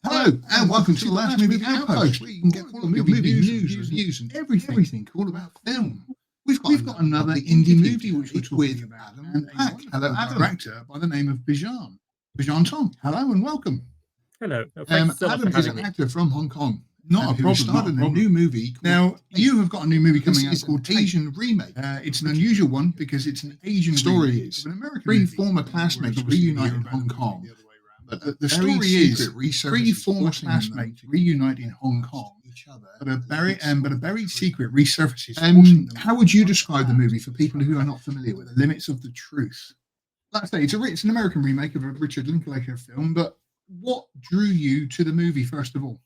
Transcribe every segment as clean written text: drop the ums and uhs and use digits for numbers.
Hello, and welcome to the Last Movie Outpost, where you can get all of your movie news, reviews, and everything all about film. We've got another indie movie which we're talking about Adam and Pack. Hello, Adam. Director by the name of Bizhan Tong. Hello and welcome. Hello. Thanks so much Adam for is having an me. actor from Hong Kong. Not a problem. Started a new movie. Now, you have got a new movie coming out called Asian Remake. It's an unusual one because it's an Asian story is of an American three movie. former classmates reunite in Hong Kong. But the story is three former classmates reunite in Hong Kong, but a buried secret resurfaces. How would you describe the movie for people who are not familiar with it? The Limits of the Truth. Like I say, it's an American remake of a Richard Linklater film, but what drew you to the movie, first of all?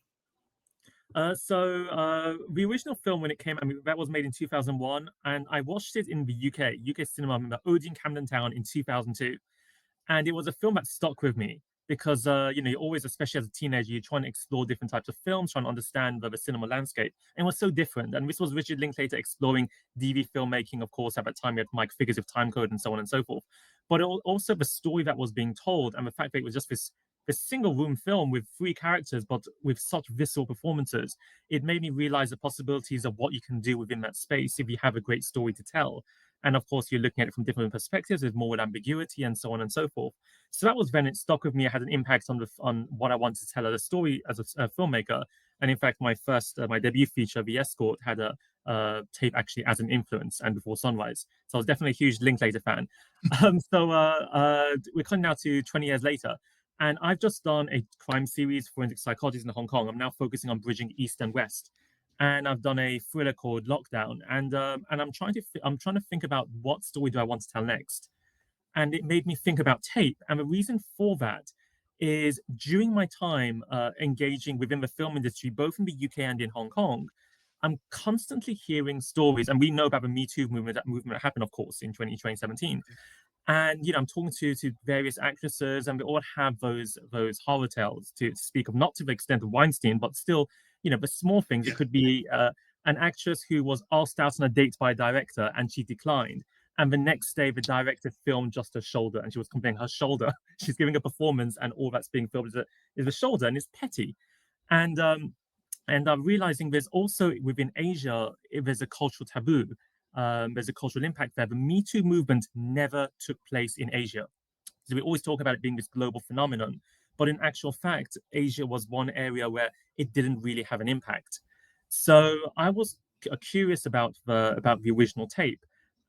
The original film, when it came, that was made in 2001, and I watched it in the UK cinema. I remember Odeon, Camden Town in 2002, and it was a film that stuck with me because you're always, especially as a teenager, you're trying to explore different types of films, trying to understand the cinema landscape, and it was so different. And this was Richard Linklater exploring DV filmmaking. Of course, at that time, you had Mike Figures with Time Code and so on and so forth, but also the story that was being told, and the fact that it was just this single room film with three characters, but with such visceral performances, it made me realize the possibilities of what you can do within that space if you have a great story to tell. And of course, you're looking at it from different perspectives with more ambiguity and so on and so forth. So that was when it stuck with me. It had an impact on what I wanted to tell as a story as a filmmaker. And in fact, my debut feature, The Escort, had a tape actually as an influence and Before Sunrise. So I was definitely a huge Linklater fan. We're coming now to 20 years later. And I've just done a crime series, Forensic Psychologist in Hong Kong. I'm now focusing on bridging East and West, and I've done a thriller called Lockdown. And I'm trying to think about what story do I want to tell next. And it made me think about tape. And the reason for that is during my time engaging within the film industry, both in the UK and in Hong Kong, I'm constantly hearing stories, and we know about the Me Too movement. That movement happened, of course, in 2017. And I'm talking to various actresses, and we all have those horror tales to speak of, not to the extent of Weinstein, but still, the small things. It could be an actress who was asked out on a date by a director and she declined, and the next day the director filmed just her shoulder, and she was complaining her shoulder. She's giving a performance, and all that's being filmed is the shoulder, and it's petty. And I'm realizing there's also within Asia, there's a cultural taboo. There's a cultural impact there. The Me Too movement never took place in Asia. So we always talk about it being this global phenomenon, but in actual fact, Asia was one area where it didn't really have an impact. So I was curious about the original tape,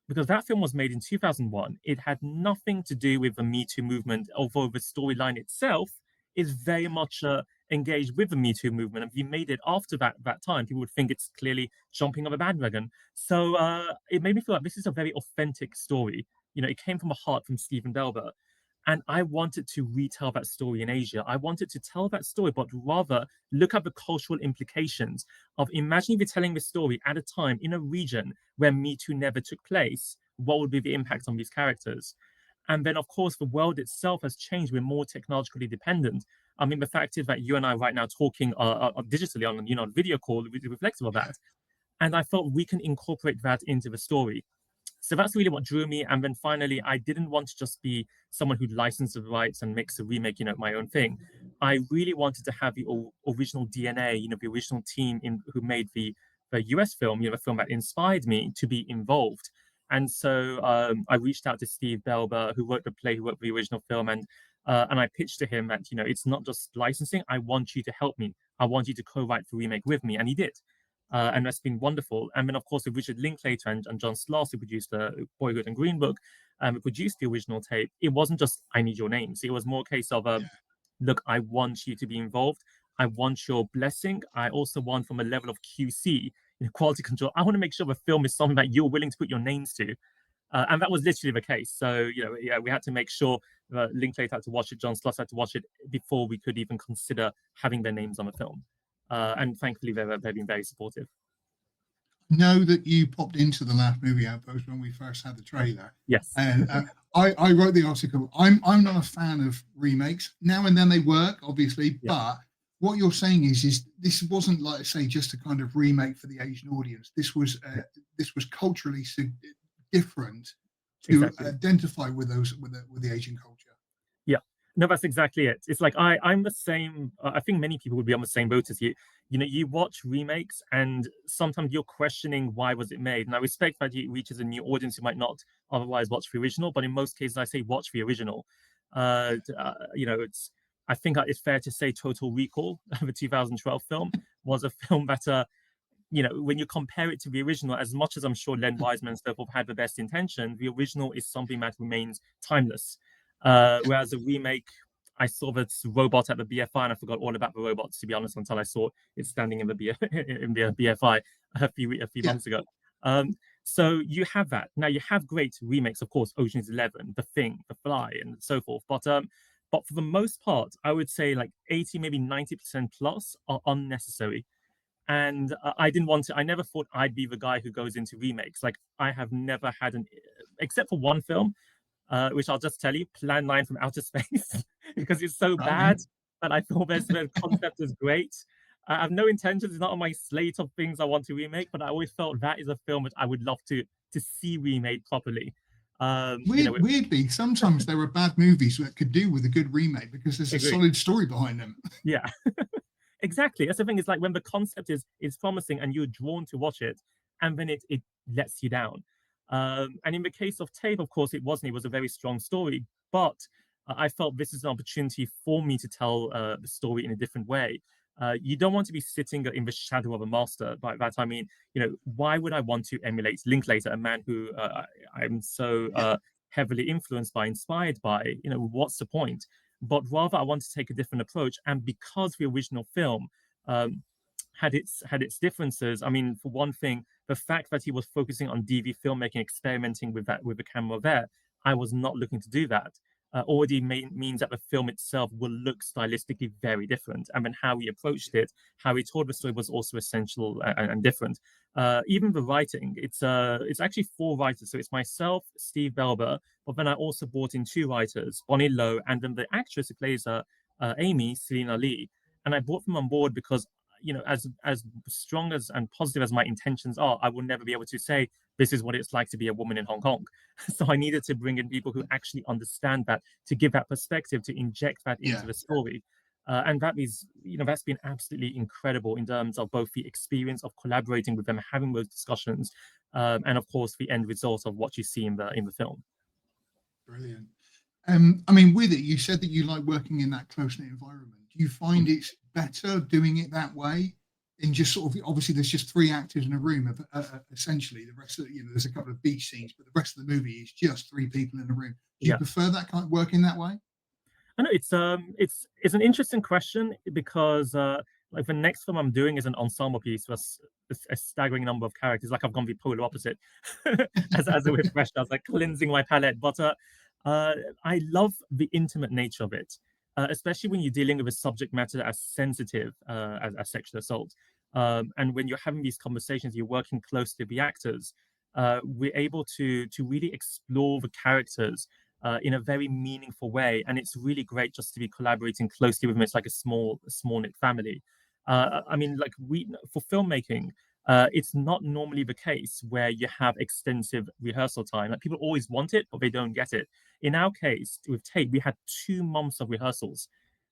because that film was made in 2001. It had nothing to do with the Me Too movement, although the storyline itself is very much engaged with the Me Too movement. And if you made it after that time, people would think it's clearly jumping on a bandwagon. So it made me feel like this is a very authentic story. It came from a heart from Stephen Belber. And I wanted to retell that story in Asia. I wanted to tell that story, but rather look at the cultural implications of imagining you're telling this story at a time in a region where Me Too never took place. What would be the impact on these characters? And then, of course, the world itself has changed. We're more technologically dependent. I mean, the fact is that you and I right now talking digitally on a video call is reflective of that. And I thought we can incorporate that into the story. So that's really what drew me. And then finally, I didn't want to just be someone who licenses the rights and makes a remake, my own thing. I really wanted to have the original DNA, the original team who made the US film, the film that inspired me, to be involved. And so I reached out to Steve Belber, who wrote the play, who wrote the original film, and I pitched to him that it's not just licensing. I want you to help me. I want you to co-write the remake with me, and he did. And that's been wonderful. And then, of course, with Richard Linklater and John Sloss, who produced Boyhood and Green Book, who produced the original tape, it wasn't just, I need your names. It was more a case of, look, I want you to be involved. I want your blessing. I also want, from a level of QC, quality control, I want to make sure the film is something that you're willing to put your names to. And that was literally the case. So, we had to make sure Linklater had to watch it, John Sloss had to watch it before we could even consider having their names on the film. And thankfully, they've been very supportive. Know that you popped into the Last Movie Outpost when we first had the trailer. Yes. And I wrote the article. I'm not a fan of remakes. Now and then they work, obviously, but what you're saying is this wasn't, like I say, just a kind of remake for the Asian audience. This was culturally different to identify with the Asian culture. Yeah. No, that's exactly it. It's like I'm the same. I think many people would be on the same boat as you. You know, you watch remakes, and sometimes you're questioning why was it made. And I respect that it reaches a new audience who might not otherwise watch the original. But in most cases, I say watch the original. You know, it's. I think it's fair to say Total Recall, the 2012 film, was a film that you know, when you compare it to the original, as much as I'm sure Len Wiseman and so forth had the best intention, the original is something that remains timeless. Whereas the remake, I saw this robot at the BFI and I forgot all about the robots, to be honest, until I saw it standing in the BFI a few Yeah. months ago. So you have that. Now you have great remakes, of course, Ocean's 11, The Thing, The Fly, and so forth. But for the most part, I would say like 80, maybe 90% plus are unnecessary. And I didn't want to. I never thought I'd be the guy who goes into remakes. Like I have never had except for one film, which I'll just tell you, Plan 9 from Outer Space, because it's so Okay. bad. And I thought the concept is great. I have no intentions. It's not on my slate of things I want to remake, but I always felt that is a film which I would love to see remade properly. You know, Weirdly, sometimes there are bad movies that could do with a good remake because there's a agree. solid story behind them. Yeah. Exactly. That's the thing. Is like when the concept is promising and you're drawn to watch it, and then it lets you down. And in the case of Tape, of course, it wasn't. It was a very strong story, but I felt this is an opportunity for me to tell the story in a different way. You don't want to be sitting in the shadow of a master. By that I mean, you know, why would I want to emulate Linklater, a man who I'm so heavily influenced by, inspired by? You know, what's the point? But rather I want to take a different approach. And because the original film um, had its differences, I mean, for one thing, the fact that he was focusing on DV filmmaking, experimenting with the camera there, I was not looking to do that. Already means that the film itself will look stylistically very different, and then how he approached it, how he told the story was also essential and different. Even the writing, it's actually four writers, so it's myself, Steve Belber, but then I also brought in two writers, Bonnie Lowe, and then the actress who plays Amy, Selena Lee. And I brought them on board because, you know, as strong as and positive as my intentions are, I will never be able to say this is what it's like to be a woman in Hong Kong. So I needed to bring in people who actually understand that, to give that perspective, to inject that into the story. And that is, you know, that's been absolutely incredible in terms of both the experience of collaborating with them, having those discussions, and of course the end result of what you see in the film. Brilliant. I mean, with it, you said that you like working in that close-knit environment. Do you find it's better doing it that way? In just sort of, obviously, there's just three actors in a room. Essentially, the rest of, you know, there's a couple of beach scenes, but the rest of the movie is just three people in a room. Do you prefer that kind of working that way? I know it's an interesting question because like the next film I'm doing is an ensemble piece with a staggering number of characters. Like I've gone the polar opposite as a refresh. I was like cleansing my palette, but I love the intimate nature of it, especially when you're dealing with a subject matter as sensitive as sexual assault. And when you're having these conversations, you're working closely with the actors. We're able to really explore the characters in a very meaningful way, and it's really great just to be collaborating closely with them. It's like a small knit family. I mean, like for filmmaking, it's not normally the case where you have extensive rehearsal time. Like people always want it, but they don't get it. In our case, with Tape, we had 2 months of rehearsals,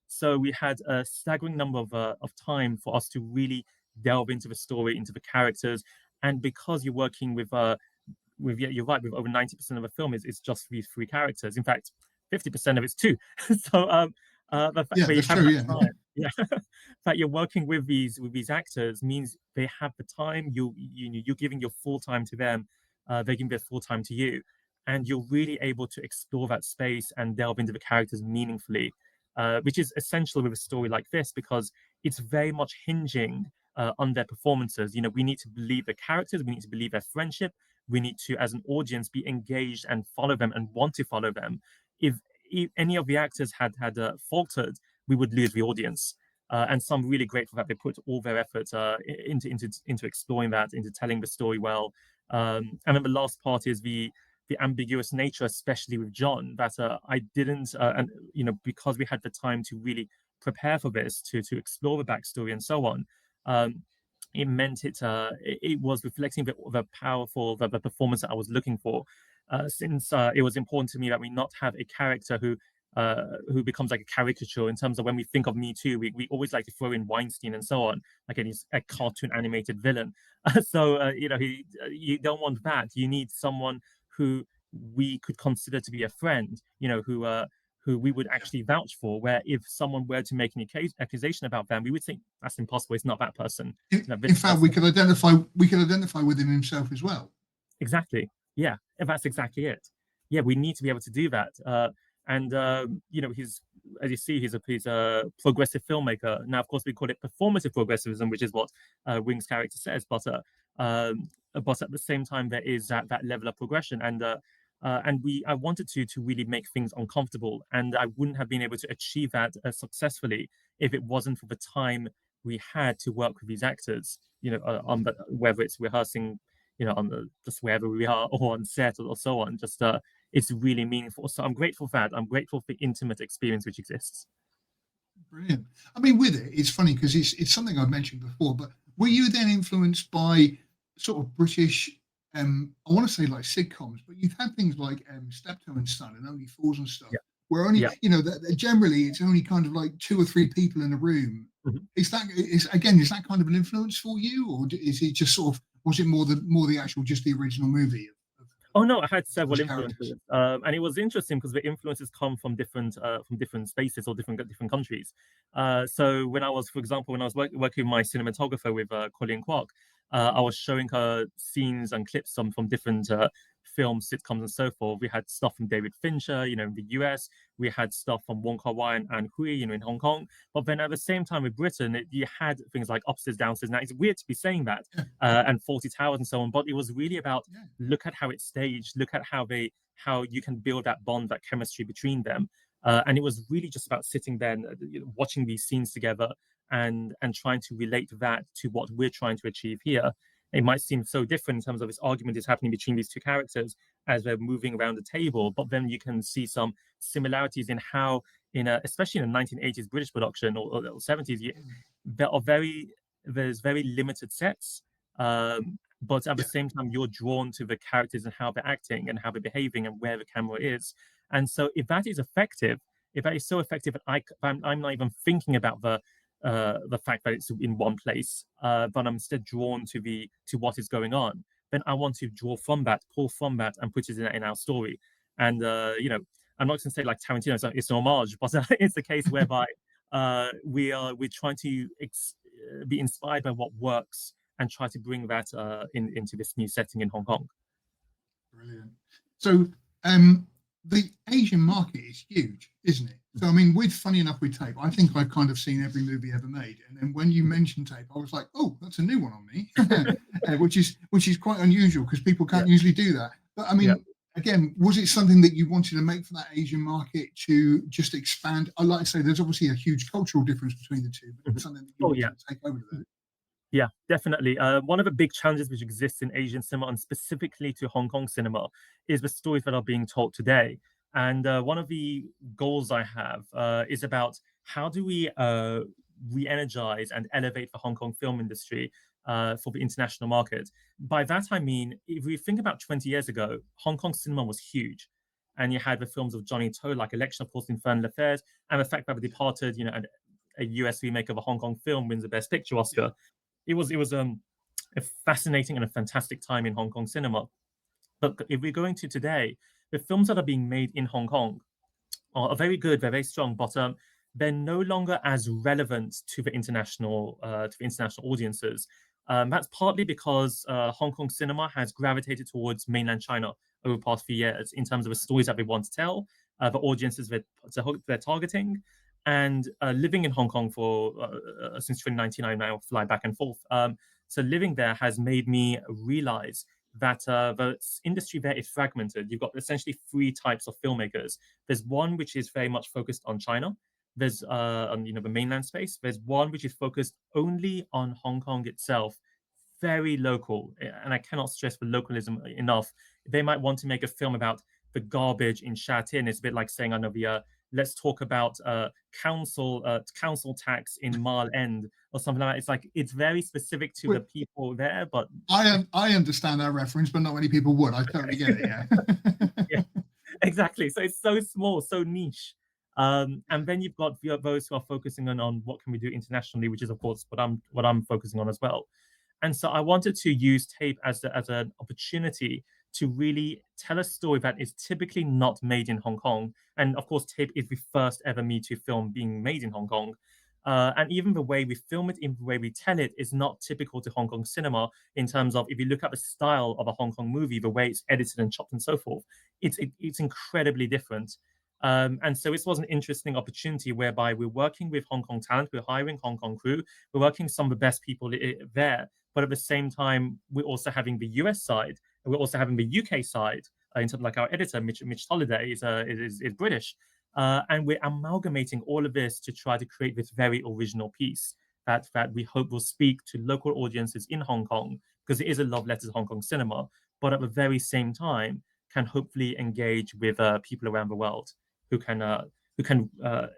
so we had a staggering number of time for us to really delve into the story, into the characters, and because you're working with yeah, you're right, with over 90% of the film is just these three characters. In fact, 50% of it's two. So the fact that you that's have true. that time, that you're working with these actors means they have the time. You're giving your full time to them. They're giving their full time to you, and you're really able to explore that space and delve into the characters meaningfully, which is essential with a story like this because it's very much hinging on their performances. You know, we need to believe the characters, we need to believe their friendship, we need to, as an audience, be engaged and follow them and want to follow them. If any of the actors had faltered, we would lose the audience. And so I'm really grateful that they put all their effort into exploring that, into telling the story well. And then the last part is the ambiguous nature, especially with John, that I didn't, and you know, because we had the time to really prepare for this, to explore the backstory and so on. It meant it was reflecting the powerful the performance that I was looking for. Since it was important to me that we not have a character who who becomes like a caricature in terms of when we think of Me Too, we always like to throw in Weinstein and so on, like a cartoon animated villain. So you don't want that. You need someone who we could consider to be a friend, who we would actually vouch for. Where if someone were to make an accusation about them, we would think that's impossible. It's not that person. In fact, we could identify with him himself as well. Exactly. Yeah, that's exactly it. Yeah, we need to be able to do that. He's, as you see, he's a progressive filmmaker. Now, of course, we call it performative progressivism, which is what Wing's character says. But at the same time, there is that level of progression, and I wanted to really make things uncomfortable, and I wouldn't have been able to achieve that successfully if it wasn't for the time we had to work with these actors. Whether it's rehearsing, on just wherever we are, or on set, or so on. Just it's really meaningful. So I'm grateful for that. I'm grateful for the intimate experience which exists. Brilliant. I mean, with it, it's funny because it's something I've mentioned before. But were you then influenced by sort of British? I want to say like sitcoms, but you've had things like Steptoe and Son and Only Fools and stuff, where only generally it's only kind of like 2 or 3 people in a room. Mm-hmm. Is that kind of an influence for you, or is it just sort of, was it more the actual, just the original movie? Oh no, I had several influences, and it was interesting because the influences come from different spaces or different countries. So when I was, for example, working with my cinematographer with Colleen Kwok, I was showing her scenes and clips from different films, sitcoms, and so forth. We had stuff from David Fincher, in the US. We had stuff from Wong Kar-wai and Hui, in Hong Kong. But then at the same time with Britain, you had things like Upstairs, Downstairs. Now it's weird to be saying that, and 40 Towers and so on. But it was really about look at how it's staged, look at how you can build that bond, that chemistry between them. And it was really just about sitting there and watching these scenes together and trying to relate that to what we're trying to achieve here. It might seem so different in terms of this argument is happening between these two characters as they're moving around the table, but then you can see some similarities in how, especially in a 1980s British production or 70s, there's very limited sets, but at the same time you're drawn to the characters and how they're acting and how they're behaving and where the camera is. And so if that is effective, if that is so effective, I'm not even thinking about the fact that it's in one place, but I'm instead drawn to what is going on, then I want to draw from that, pull from that, and put it in our story. And I'm not going to say like Tarantino, it's an homage, but it's the case whereby we're trying to be inspired by what works and try to bring that into this new setting in Hong Kong. Brilliant. So the Asian market is huge, isn't it? So I mean, funny enough with Tape, I think I've kind of seen every movie ever made, and then when you mentioned Tape, I was like, oh, that's a new one on me, which is quite unusual because people can't usually do that. But I mean, again, was it something that you wanted to make for that Asian market to just expand? I like to say there's obviously a huge cultural difference between the two, but it's something that you wanted to take over there. Yeah, definitely. One of the big challenges which exists in Asian cinema, and specifically to Hong Kong cinema, is the stories that are being told today. And one of the goals I have is about how do we re-energize and elevate the Hong Kong film industry for the international market. By that, I mean, if we think about 20 years ago, Hong Kong cinema was huge. And you had the films of Johnny To, like Election, of course, Infernal Affairs, and the fact that The Departed, and a US remake of a Hong Kong film wins the Best Picture Oscar. It was a fascinating and a fantastic time in Hong Kong cinema. But if we're going to today, the films that are being made in Hong Kong are very good, they're very strong, but they're no longer as relevant to the international audiences. That's partly because Hong Kong cinema has gravitated towards mainland China over the past few years in terms of the stories that they want to tell, the audiences they're targeting. And living in Hong Kong for since 2019, I now fly back and forth. So living there has made me realize that the industry there is fragmented. You've got essentially 3 types of filmmakers. There's one which is very much focused on China. There's on the mainland space. There's one which is focused only on Hong Kong itself, very local. And I cannot stress the localism enough. They might want to make a film about the garbage in Sha Tin. It's a bit like saying, I know let's talk about council tax in Mile End or something like that. It's like it's very specific to the people there. But I understand that reference, but not many people would. I totally get it. Yeah. Yeah, exactly. So it's so small, so niche. And then you've got those who are focusing on what can we do internationally, which is of course what I'm focusing on as well. And so I wanted to use tape as an opportunity to really tell a story that is typically not made in Hong Kong. And of course, tape is the first ever Me Too film being made in Hong Kong. And even the way we film it, even the way we tell it, is not typical to Hong Kong cinema in terms of if you look at the style of a Hong Kong movie, the way it's edited and chopped and so forth, it's incredibly different. And so this was an interesting opportunity whereby we're working with Hong Kong talent, we're hiring Hong Kong crew, we're working with some of the best people there, but at the same time, we're also having the US side, and we're also having the UK side. In terms of like our editor, Mitch Holliday, is British. And we're amalgamating all of this to try to create this very original piece that we hope will speak to local audiences in Hong Kong, because it is a love letter to Hong Kong cinema, but at the very same time can hopefully engage with people around the world who can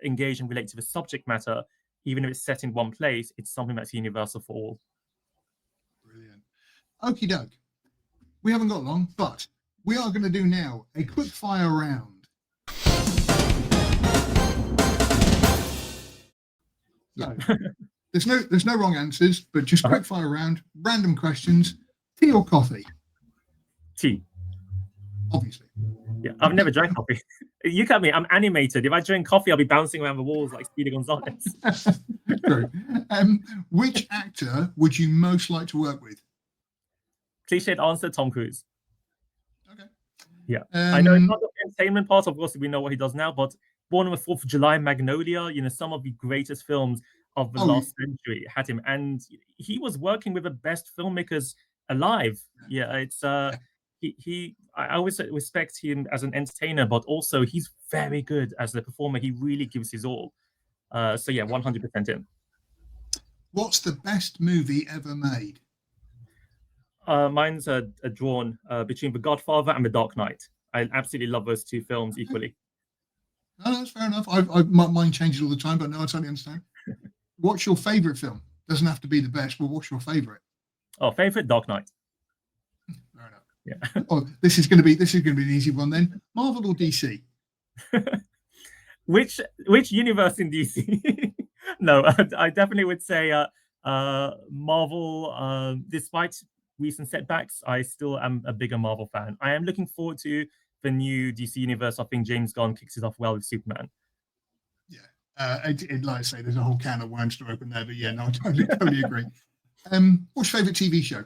engage and relate to the subject matter, even if it's set in one place. It's something that's universal for all. Brilliant. Okie doke. We haven't got long, but we are going to do now a quick fire round. So, there's no wrong answers, but just quick fire round, random questions. Tea or coffee? Tea. Obviously. Yeah, I've never drank coffee. You got me. I'm animated. If I drink coffee, I'll be bouncing around the walls like Speedy Gonzales. True. Which actor would you most like to work with? Cliched answer: Tom Cruise. Okay. Yeah, I know it's not the entertainment part. Of course, we know what he does now, but Born on the 4th of July, Magnolia, some of the greatest films of the last century had him, and he was working with the best filmmakers alive. Yeah, it's I always respect him as an entertainer, but also he's very good as a performer. He really gives his all. So yeah, 100% him. What's the best movie ever made? Mine's a drawn between The Godfather and The Dark Knight. I absolutely love those two films equally. No, that's fair enough. Mine changes all the time, but no, I totally understand. What's your favourite film? Doesn't have to be the best, but what's your favourite? Oh, favourite Dark Knight. Fair enough. Yeah. Oh, this is going to be an easy one then. Marvel or DC? Which universe in DC? No, I definitely would say Marvel. Despite recent setbacks, I still am a bigger Marvel fan. I am looking forward to the new DC universe. I think James Gunn kicks it off well with Superman. Yeah, like I say, there's a whole can of worms to open there, but yeah, no, I totally agree. What's your favourite TV show?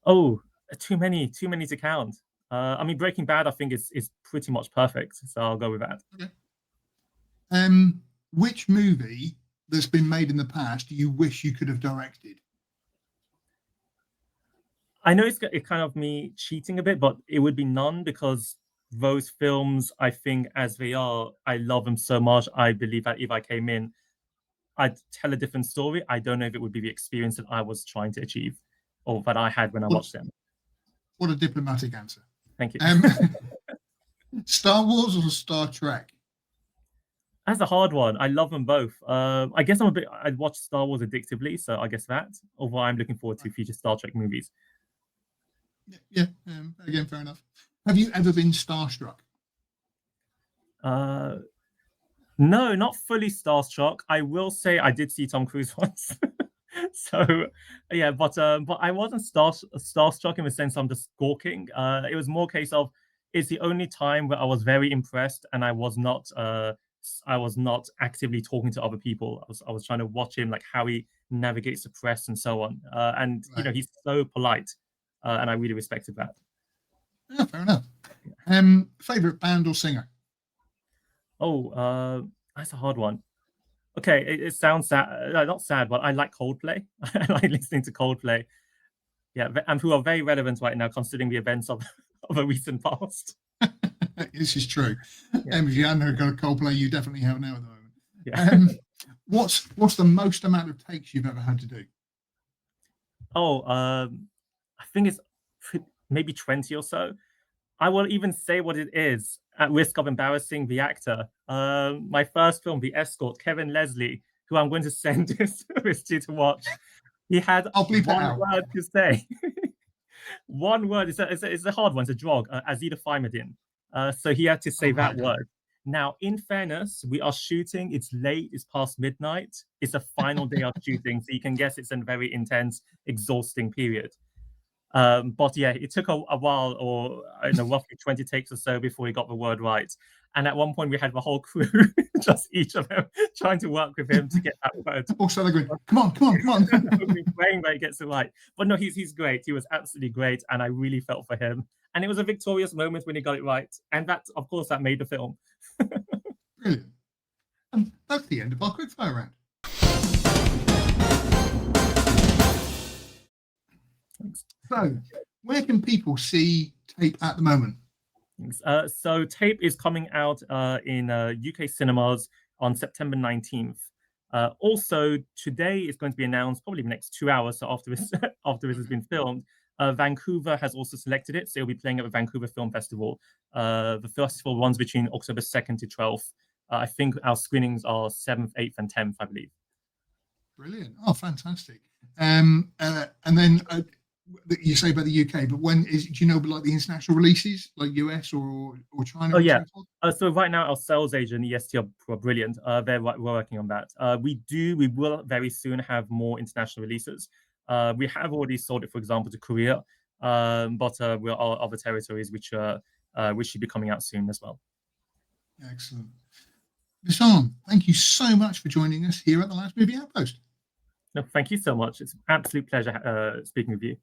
Oh, too many to count. I mean, Breaking Bad, I think is pretty much perfect, so I'll go with that. Okay. Which movie that's been made in the past do you wish you could have directed? I know it's kind of me cheating a bit, but it would be none, because those films, I think, as they are, I love them so much. I believe that if I came in, I'd tell a different story. I don't know if it would be the experience that I was trying to achieve or that I had when I watched them. What a diplomatic answer. Thank you. Star Wars or Star Trek? That's a hard one. I love them both. I guess I watch Star Wars addictively, so I guess that. Although I'm looking forward to future Star Trek movies. Yeah. Again, fair enough. Have you ever been starstruck? No, not fully starstruck. I will say I did see Tom Cruise once. So yeah, but I wasn't starstruck in the sense I'm just gawking. It was more a case of it's the only time where I was very impressed, and I was not actively talking to other people. I was trying to watch him, like how he navigates the press and so on. And right. He's so polite, and I really respected that. Yeah, fair enough. Favorite band or singer? Oh, that's a hard one. Okay, it sounds sad. Not sad, but I like Coldplay. I like listening to Coldplay. Yeah, and who are very relevant right now, considering the events of a recent past. This is true. Yeah. If you hadn't got a Coldplay, you definitely have now at the moment. Yeah. What's the most amount of takes you've ever had to do? Oh, I think it's maybe 20 or so. I will even say what it is at risk of embarrassing the actor. My first film, The Escort, Kevin Leslie, who I'm going to send this to watch. He had one word to say. One word. It's a hard one. It's a drug, azithromycin. So he had to say that word. Now, in fairness, we are shooting. It's late. It's past midnight. It's a final day of shooting, so you can guess it's a very intense, exhausting period. But yeah, it took a while, or roughly 20 takes or so before we got the word right. And at one point, we had the whole crew, just each of them, trying to work with him to get that word. Also, they're going, come on. Praying that he gets it right. But no, he's great. He was absolutely great, and I really felt for him. And it was a victorious moment when he got it right. And that, of course, that made the film. Brilliant. And that's the end of our quickfire round. Thanks. So, where can people see Tape at the moment? So Tape is coming out in UK cinemas on September 19th. Also, today is going to be announced, probably the next 2 hours, so after this has been filmed, Vancouver has also selected it, so it'll be playing at the Vancouver Film Festival. The festival runs between October 2nd to 12th. I think our screenings are 7th, 8th, and 10th, I believe. Brilliant. Oh, fantastic. And then you say about the UK, but when do you know, like the international releases, like US or China? Oh, yeah. So right now, our sales agent, EST, are brilliant. We're working on that. We will very soon have more international releases. We have already sold it, for example, to Korea, but there are other territories which should be coming out soon as well. Excellent. Bizhan, thank you so much for joining us here at the Last Movie Outpost. No, thank you so much. It's an absolute pleasure speaking with you.